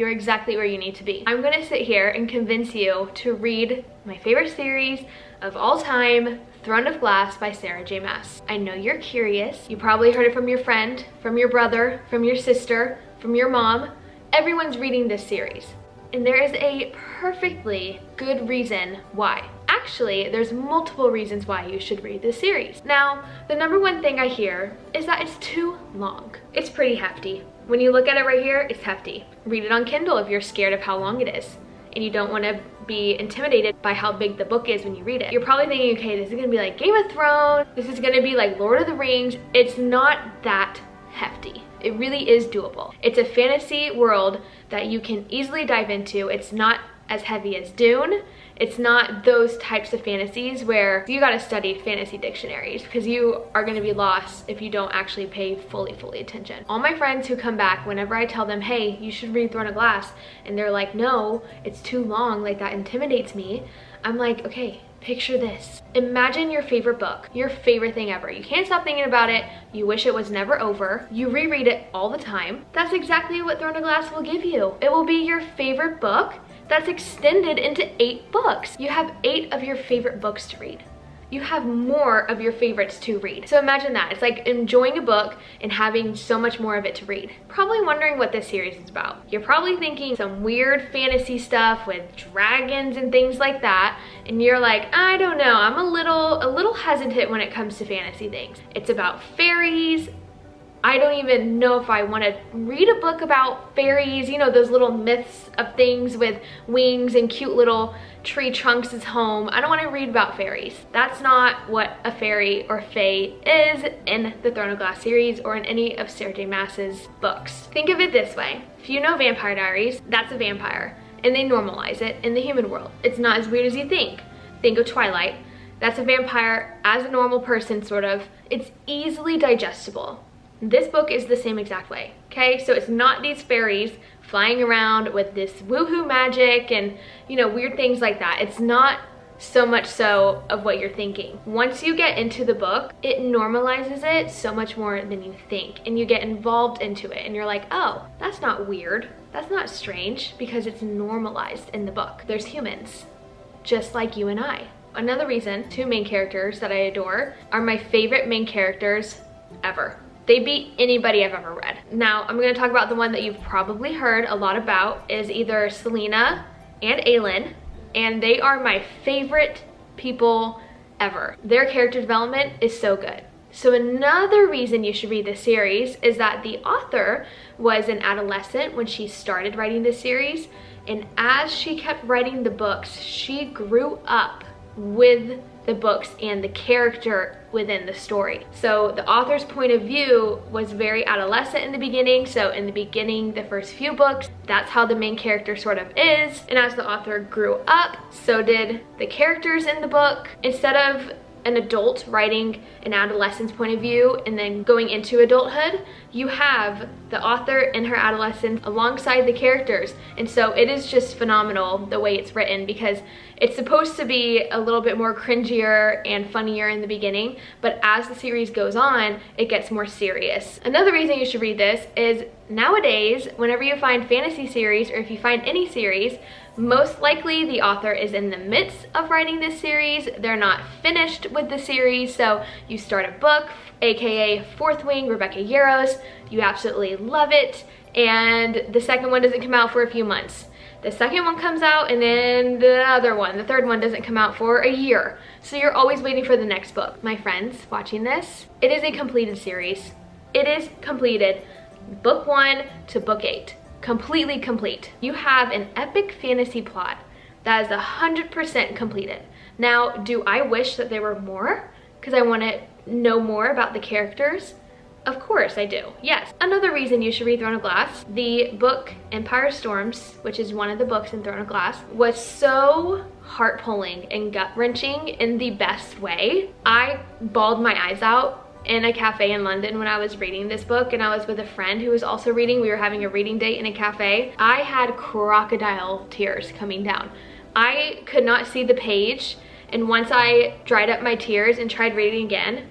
you're exactly where you need to be. I'm gonna sit here and convince you to read my favorite series of all time, Throne of Glass by Sarah J. Maas. I know you're curious. You probably heard it from your friend, from your brother, from your sister, from your mom. Everyone's reading this series. And there is a perfectly good reason why. Actually, there's multiple reasons why you should read this series. Now, the number one thing I hear is that it's too long. It's pretty hefty. When you look at it right here, it's hefty. Read it on Kindle if you're scared of how long it is and you don't want to be intimidated by how big the book is when you read it. You're probably thinking, okay, this is gonna be like Game of Thrones, this is gonna be like Lord of the Rings. It's not that hefty. It really is doable. It's a fantasy world that you can easily dive into. It's not as heavy as Dune. It's not those types of fantasies where you gotta study fantasy dictionaries because you are gonna be lost if you don't actually pay fully attention. All my friends who come back, whenever I tell them, hey, you should read Throne of Glass, and they're like, no, it's too long, like that intimidates me. I'm like, okay, picture this. Imagine your favorite book, your favorite thing ever. You can't stop thinking about it. You wish it was never over. You reread it all the time. That's exactly what Throne of Glass will give you. It will be your favorite book that's extended into 8 books. You have 8 of your favorite books to read. You have more of your favorites to read. So imagine that. It's like enjoying a book and having so much more of it to read. Probably wondering what this series is about. You're probably thinking some weird fantasy stuff with dragons and things like that. And you're like, I don't know, I'm a little hesitant when it comes to fantasy things. It's about fairies. I don't even know if I want to read a book about fairies, you know, those little myths of things with wings and cute little tree trunks as home. I don't want to read about fairies. That's not what a fairy or fae is in the Throne of Glass series or in any of Sarah J. Maas's books. Think of it this way. If you know Vampire Diaries, that's a vampire, and they normalize it in the human world. It's not as weird as you think. Think of Twilight. That's a vampire as a normal person, sort of. It's easily digestible. This book is the same exact way, okay? So it's not these fairies flying around with this woohoo magic and, you know, weird things like that. It's not so much so of what you're thinking. Once you get into the book, it normalizes it so much more than you think, and you get involved into it and you're like, oh, that's not weird. That's not strange because it's normalized in the book. There's humans just like you and I. Another reason, 2 main characters that I adore are my favorite main characters ever. They beat anybody I've ever read. Now, I'm gonna talk about the one that you've probably heard a lot about is either Selena and Aelin, and they are my favorite people ever. Their character development is so good. So another reason you should read this series is that the author was an adolescent when she started writing this series, and as she kept writing the books, she grew up with the books and the character within the story. So the author's point of view was very adolescent in the beginning. So in the beginning, the first few books, that's how the main character sort of is. And as the author grew up, so did the characters in the book. Instead of an adult writing an adolescent's point of view and then going into adulthood, you have the author in her adolescence alongside the characters. And so it is just phenomenal the way it's written, because it's supposed to be a little bit more cringier and funnier in the beginning, but as the series goes on, it gets more serious. Another reason you should read this is nowadays, whenever you find fantasy series, or if you find any series, most likely the author is in the midst of writing this series. They're not finished with the series, so you start a book, aka Fourth Wing, Rebecca Yarros, you absolutely love it, and the second one doesn't come out for a few months. The second one comes out, and then the third one doesn't come out for a year. So you're always waiting for the next book. My friends watching this, it is a completed series. It is completed, book 1 to book 8. Completely complete. You have an epic fantasy plot that is 100% completed. Now, do I wish that there were more? Because I want to know more about the characters? Of course I do, yes. Another reason you should read Throne of Glass, the book Empire Storms, which is one of the books in Throne of Glass, was so heart-pulling and gut-wrenching in the best way. I bawled my eyes out in a cafe in London when I was reading this book, and I was with a friend who was also reading. We were having a reading date in a cafe. I had crocodile tears coming down. I could not see the page, and once I dried up my tears and tried reading again,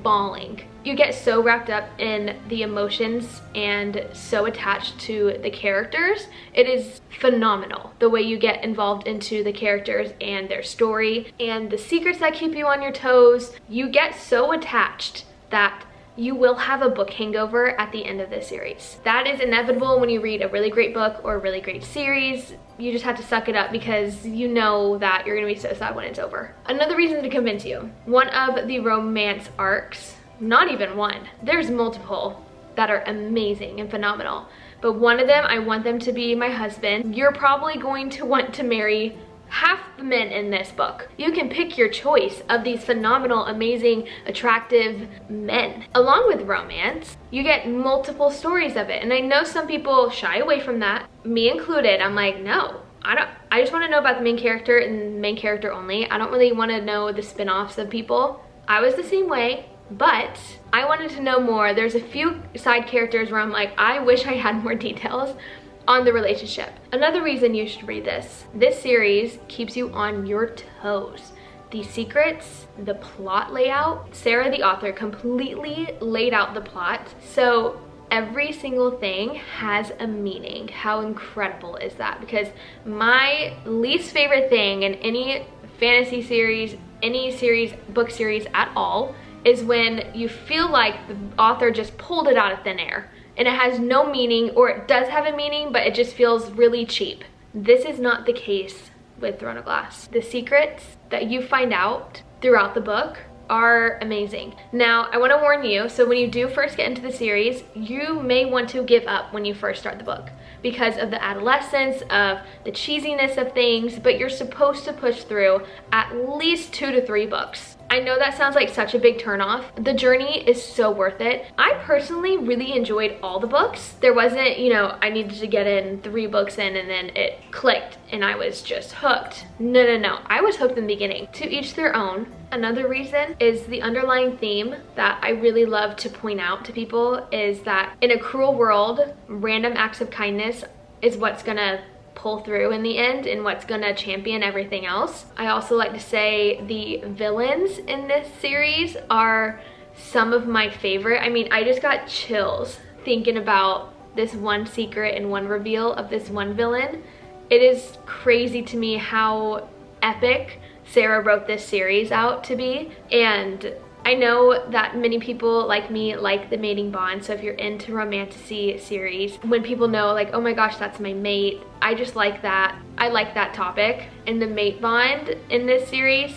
bawling. You get so wrapped up in the emotions and so attached to the characters. It is phenomenal the way you get involved into the characters and their story and the secrets that keep you on your toes. You get so attached that you will have a book hangover at the end of this series. That is inevitable when you read a really great book or a really great series. You just have to suck it up because you know that you're gonna be so sad when it's over. Another reason to convince you, one of the romance arcs, not even one, there's multiple that are amazing and phenomenal, but one of them, I want them to be my husband. You're probably going to want to marry half the men in this book. You can pick your choice of these phenomenal, amazing, attractive men. Along with romance, you get multiple stories of it. And I know some people shy away from that, me included. I'm like, no, I just want to know about the main character and main character only. I don't really want to know the spin-offs of people. I was the same way, but I wanted to know more. There's a few side characters where I'm like, I wish I had more details on the relationship. Another reason you should read this. This series keeps you on your toes. The secrets, the plot layout, Sarah the author completely laid out the plot. So every single thing has a meaning. How incredible is that? Because my least favorite thing in any fantasy series, any series, book series at all, is when you feel like the author just pulled it out of thin air and it has no meaning, or it does have a meaning, but it just feels really cheap. This is not the case with Throne of Glass. The secrets that you find out throughout the book are amazing. Now, I want to warn you, so when you do first get into the series, you may want to give up when you first start the book because of the adolescence, of the cheesiness of things, but you're supposed to push through at least 2 to 3 books. I know that sounds like such a big turnoff. The journey is so worth it. I personally really enjoyed all the books. There wasn't, you know, I needed to get in 3 books in and then it clicked and I was just hooked. No. I was hooked in the beginning. To each their own. Another reason is the underlying theme that I really love to point out to people is that in a cruel world, random acts of kindness is what's gonna pull through in the end and what's gonna champion everything else. I also like to say the villains in this series are some of my favorite. I mean, I just got chills thinking about this one secret and one reveal of this one villain. It is crazy to me how epic Sarah wrote this series out to be, and I know that many people like me like the mating bond, so if you're into romantasy series, when people know like, oh my gosh, that's my mate, I just like that. I like that topic. And the mate bond in this series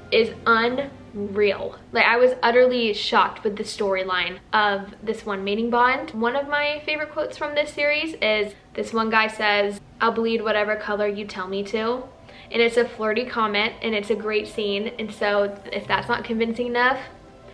is unreal. Like, I was utterly shocked with the storyline of this one mating bond. One of my favorite quotes from this series is this one guy says, "I'll bleed whatever color you tell me to." And it's a flirty comment and it's a great scene. And so if that's not convincing enough.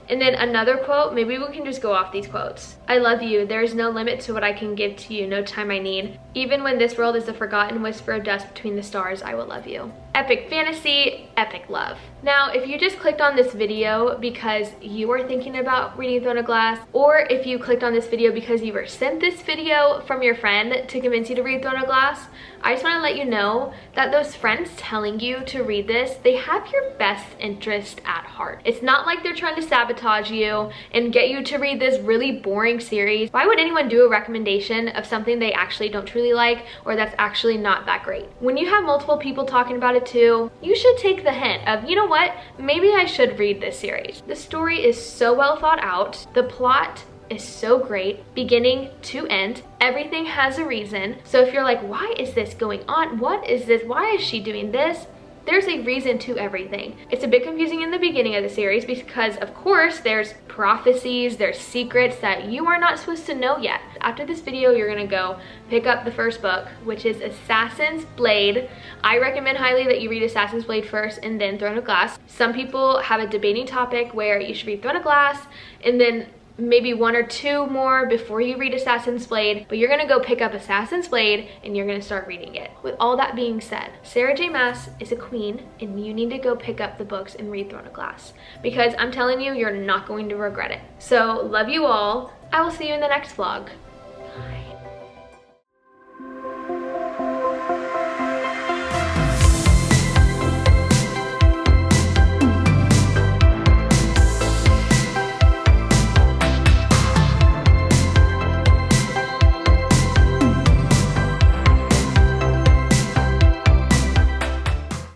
And then another quote, maybe we can just go off these quotes. "I love you. There is no limit to what I can give to you, no time I need. Even when this world is a forgotten whisper of dust between the stars, I will love you." Epic fantasy, epic love. Now, if you just clicked on this video because you are thinking about reading Throne of Glass, or if you clicked on this video because you were sent this video from your friend to convince you to read Throne of Glass, I just want to let you know that those friends telling you to read this, they have your best interest at heart. It's not like they're trying to sabotage you and get you to read this really boring series. Why would anyone do a recommendation of something they actually don't truly like or that's actually not that great? When you have multiple people talking about it too, you should take the hint of, you know what, maybe I should read this series. The story is so well thought out. The plot is so great, beginning to end. Everything has a reason. So if you're like, why is this going on? What is this? Why is she doing this? There's a reason to everything. It's a bit confusing in the beginning of the series because of course there's prophecies, there's secrets that you are not supposed to know yet. After this video, you're gonna go pick up the first book, which is Assassin's Blade. I recommend highly that you read Assassin's Blade first and then Throne of Glass. Some people have a debating topic where you should read Throne of Glass and then maybe 1 or 2 more before you read Assassin's Blade, but you're gonna go pick up Assassin's Blade and you're gonna start reading it. With all that being said, Sarah J Maas is a queen and you need to go pick up the books and read Throne of Glass because I'm telling you, you're not going to regret it. So love you all. I will see you in the next vlog.